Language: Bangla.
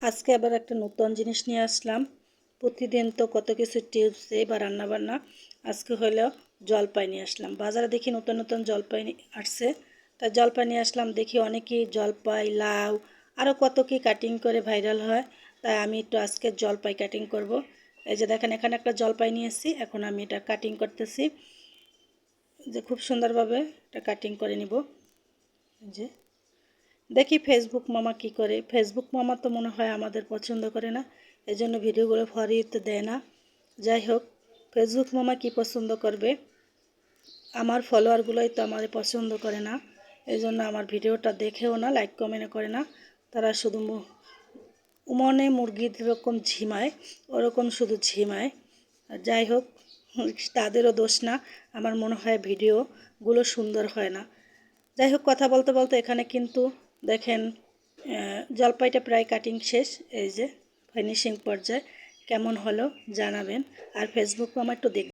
আজকে আবার একটা নতুন জিনিস নিয়ে আসলাম। প্রতিদিন তো কত কিছু টিপস দেই বা রান্নাবান্না। আজকে হলো জলপাই নিয়ে আসলাম। বাজারে দেখি নতুন নতুন জলপাই আসছে, তাই জলপাই নিয়ে আসলাম। দেখি অনেকেই জলপাই, লাউ আরও কত কি কাটিং করে ভাইরাল হয়, তাই আমি একটু আজকে জলপাই কাটিং করব। এই যে দেখেন, এখানে একটা জলপাই নিয়ে এসেছি, এখন আমি এটা কাটিং করতেছি। যে খুব সুন্দরভাবে এটা কাটিং করে নিব। যে দেখি ফেসবুক মামা কি করে। ফেসবুক মামা তো মনে হয় আমাদের পছন্দ করে না, এজন্য ভিডিওগুলো ফরিয়ে দেয় না। যাই হোক, ফেসবুক মামা কি পছন্দ করবে? আমার ফলোয়ারগুলোই তো আমাদের পছন্দ করে না, এই জন্য আমার ভিডিওটা দেখেও না, লাইক কমেন্ট করে না। তারা শুধু উমনে মুরগির রকম ঝিমায়, ওরকম শুধু ঝিমায়। যাই হোক, তাদেরও দোষ না, আমার মনে হয় ভিডিওগুলো সুন্দর হয় না। যাই হোক, কথা বলতে বলতে এখানে কিন্তু দেখেন জলপাইটা প্রায় কাটিং শেষ। এই যে ফিনিশিং পর্যায়ে কেমন হলো জানাবেন। আর ফেসবুক আমার একটু